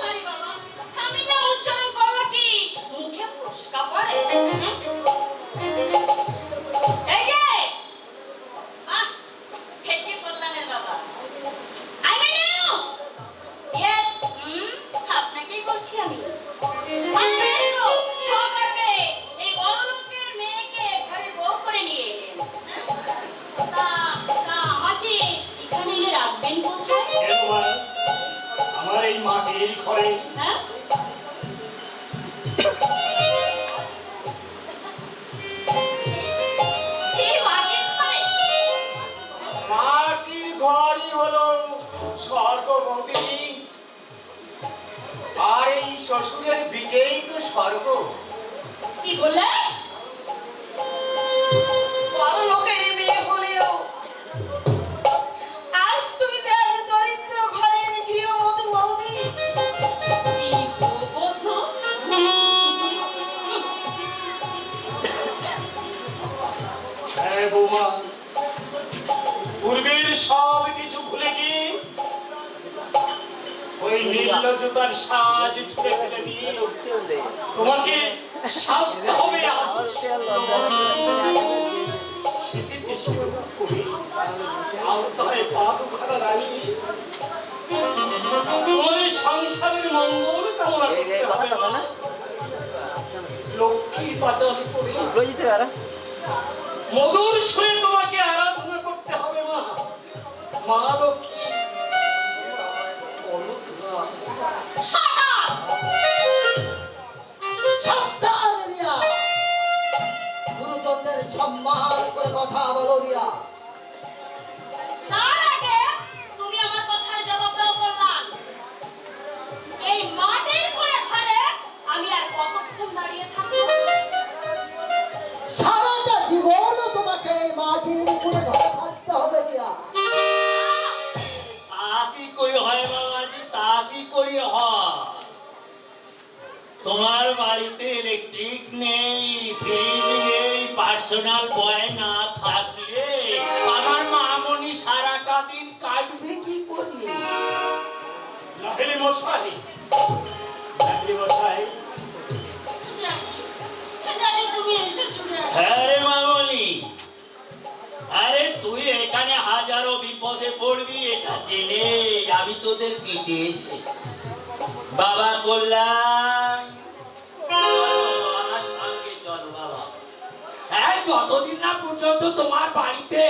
আরে বাবা, স্বামীটা উচ্চারণ করলো কি মুখে ফোসকা পড়ে? এই যে, ফেটে কল্যাণের বাবা। I mean you. Yes, আপনাকেই বলছি আমি। বেশ তো, সকালে এই বড়লোকের মেয়েকে ঘরে বউ করে নিয়ে এলেন। তা আমাকে এখানে এনে রাখবেন কোথায়?
আমার এই মাটির ঘরে
হ্যাঁ?
শ্বশুরের দিকেই তো স্বর্গ।
কি বললে?
বড় লোকের মেয়ে হলেও আজ তুমি যে এক দরিদ্র ঘরের গৃহবধূ বৌদি।
গৃহবধূ?
হ্যাঁ বৌমা, পূর্বের সব কিছু ভুলে গিয়ে ওই নির্লজ্জতার সাজ ছুঁড়ে ফেলে দিয়ে তোমাকে শাস্তি হবে আজ। সেদিকে সেবা করে আওতায় পা দুখানা রাখি তোমার এই সংসারের মঙ্গল কামনা করতে হবে মা। লক্ষ্মী পাচার করে মধুর সুরে তোমাকে আরাধনা করতে হবে মা। মা লক্ষ্মী।
সাবধান রিয়া, গুরুজনদের সম্মান করে কথা বলো রিয়া।
তার আগে তুমি আমার কথার জবাব দাও বললাম। এই মাটির করে ঘরে আমি আর কতক্ষণ দাঁড়িয়ে থাকবো?
সারাটা জীবন তোমাকে এই মাটির উপরে ধরে থাকতে হবে রিয়া।
তা কি করে হয় বাবাজি, তা কি করে হয়? তোমার বাড়িতে ইলেকট্রিক নেই, ফ্রিজ নেই, পার্সোনাল বয় না থাকলে আমার মামনি সারাটা দিন কাটবে কি করে?
লাহিড়ি মশাই, লাহিড়ি মশাই,
জানি তুমি এসেছো রে।
হ্যাঁ রে মামনি, আরে তুই এখানে হাজারো বিপদে পড়বি এটা জেনে আমি তোদের পিঠে এসেছি। বাবা কল্যাণ, চলো আমার সঙ্গে চলো বাবা। হ্যাঁ, যতদিন না পর্যন্ত তোমার বাড়িতে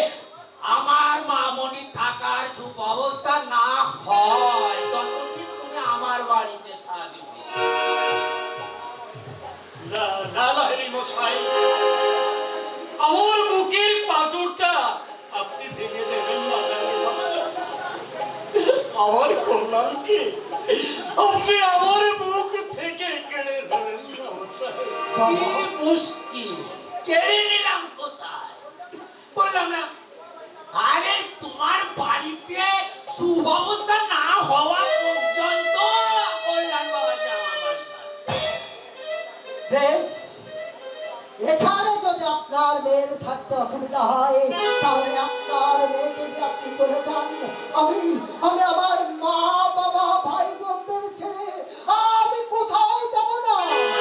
আমার মামনি থাকার সুব্যবস্থা না হয় ততদিন তুমি আমার বাড়িতে থাকবে।
না লাহিড়ি মশাই, আমার বুকের পাঁজরটা আপনি ভেঙে দেবেন না লাহিড়ি মশাই। আমার কল্যাণকে আপনি আমার বুক থেকে কেড়ে নেবেন না মশাই।
কি মুশকিল, কেড়ে নিলাম কোথায়? বললাম না, আরে তোমার বাড়িতে সুব্যবস্থা না হওয়া পর্যন্ত কল্যাণ বাবাজি আমার বাড়ি থাকবে।
বেশ, এখানে যদি আপনার মেয়ের থাকতে অসুবিধা হয় তাহলে আপনার মেয়েকে নিয়ে আপনি চলে যান। আমি আমি আমার মা বাবা ভাই বোনদের ছেড়ে আমি কোথাও যাব না।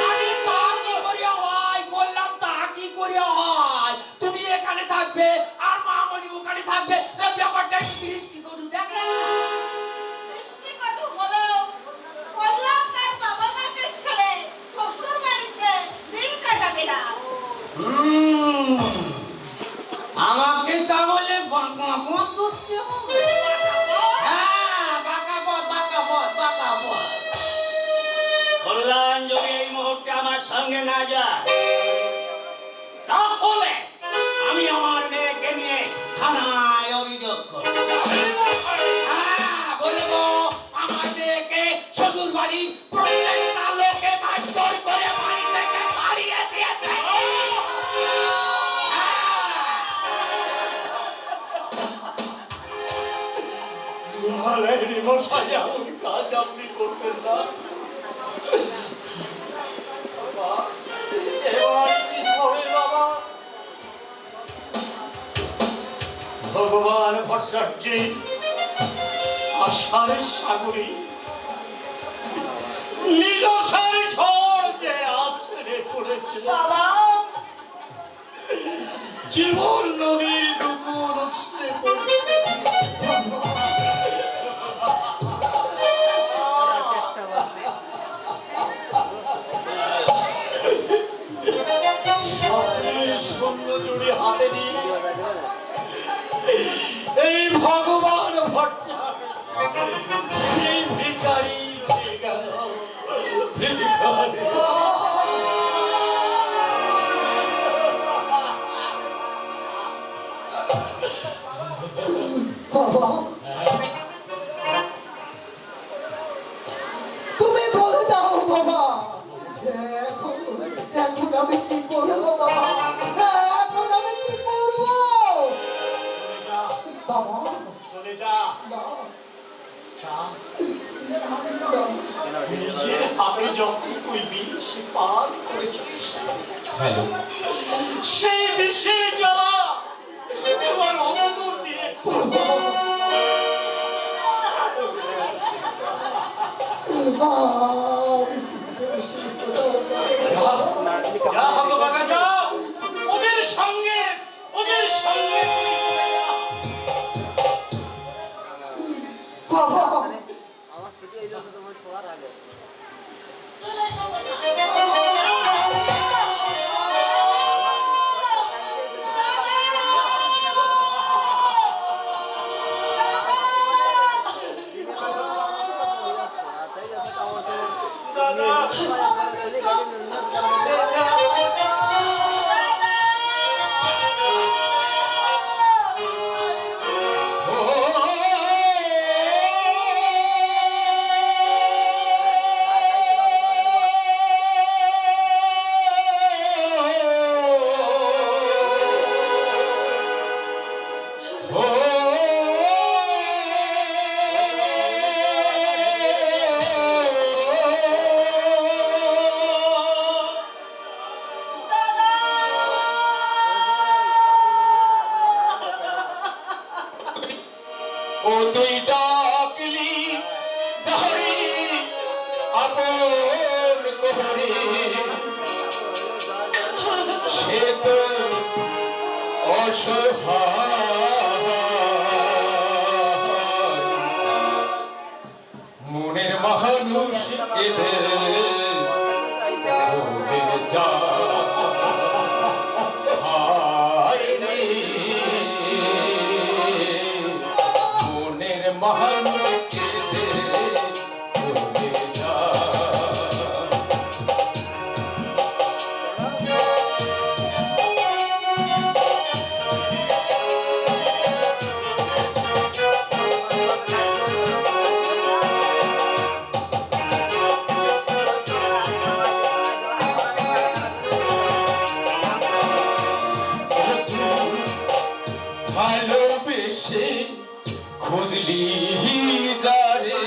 আরে তা কি করে হয়? বললাম তা কি করে হয়? তুমি এখানে থাকবে আর মামনি ওখানে থাকবে, এই ব্যাপারটা একটু দৃষ্টি করুন দেখেন।
দৃষ্টিকটু হলেও কল্যাণ তার বাবা মাকে ছেড়ে শ্বশুর বাড়িতে দিন কাটাবে না।
আমাকে তাহলে বাঁকা পথ ধরতে হবে। হ্যাঁ, বাঁকা পথ, বাঁকা পথ, বাঁকা পথ। কল্যাণ যদি এই মুহূর্তে আমার সঙ্গে না যায় তাহলে আমি আমার মেয়েকে নিয়ে থানায় অভিযোগ করব। হ্যাঁ, বলবো আমার মেয়েকে শ্বশুর বাড়ি প্রত্যেকটা লোকে মারধর করে বাড়ি থেকে তাড়িয়ে দিয়েছে।
লাহিড়ি মশাই, এমন কাজ আপনি করবেন না। বাবা, এবার কি হবে বাবা? ভগবান ভরসাটি আষাঢ় সাগরী নীলসার ঝড় যে আছড়ে পড়েছে
বাবা,
জীবন নদীর দুকুর উছলে পড়েছে। স্বপ্নের শূন্য জুড়ে হাতে নিয়ে এই ভগবান ভট্টা সেই ভিখারি রয়ে গেল, ভিখারি। নিজের হাতে যখন তুই বিষ পান করেছিস, সেই বিষের জ্বালা তোমার অন্তর দিয়ে যা হতভাগা যাও, ওদের সঙ্গে ও তুই ডাকলি যাহারি আপন করে, সে তো অসহায় মনের মানুষ এদের যা মহান ভালোবেসে খুঁজলি যারে,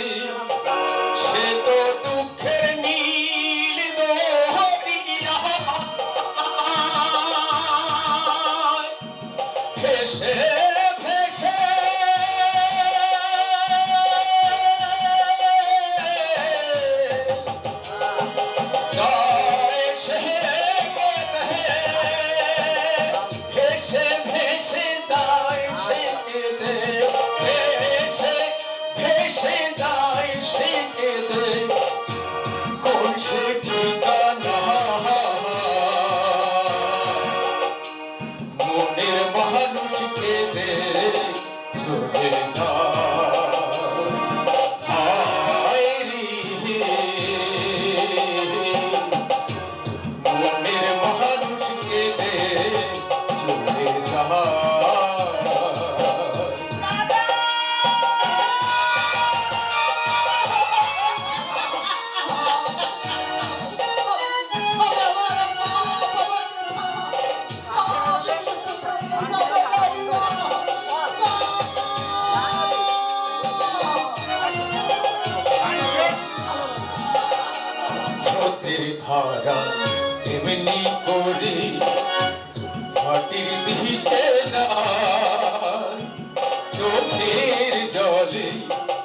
সে তো দুঃখের নীল দরিয়া ভেসে ভেসে যায় সে, ভেসে ভেসে যায় সে, ভেসে ভেসে যায় সে, কোন সে ঠিকানা মনের মানুষকে দে চলে যায় মনের মানুষকে দে চলে যায়। স্রোতের ধারা এমনি করে মাটির দিকে যায়, চোখের জলে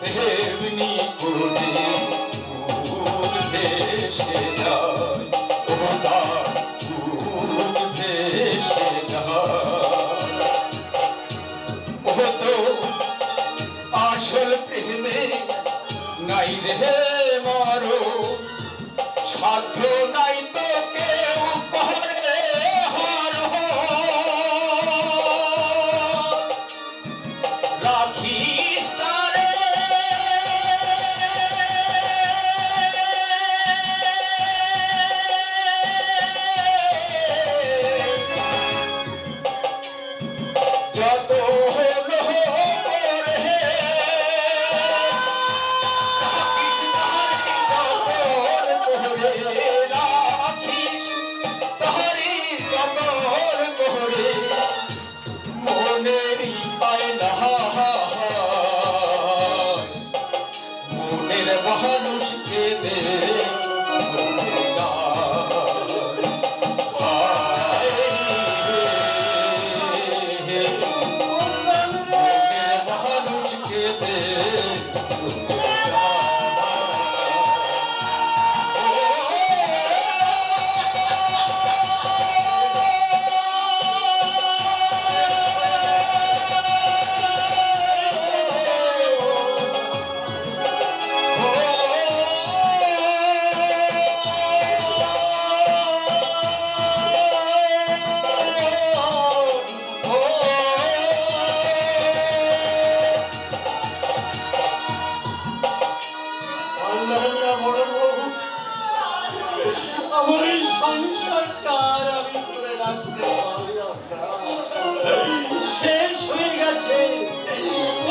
তেমনি করে ফুল ভেসে যায়, ফুল ভেসে যায়। ও তো আসল প্রেমে নাই রে মারো, সাধ্য নাই তো কেউ করে হার, রাখিস তারে যত হলো করে, রাখিস তারে যত করে।
মানুষ খেতে মানুষ খেতে
আমার এই সংসারটা আর আমি করে রাখতে পারলাম না। শেষ হয়ে গেছে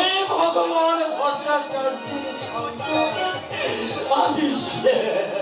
এই ভগবান ভদ্রাচার্যের সংসার আজ শেষ।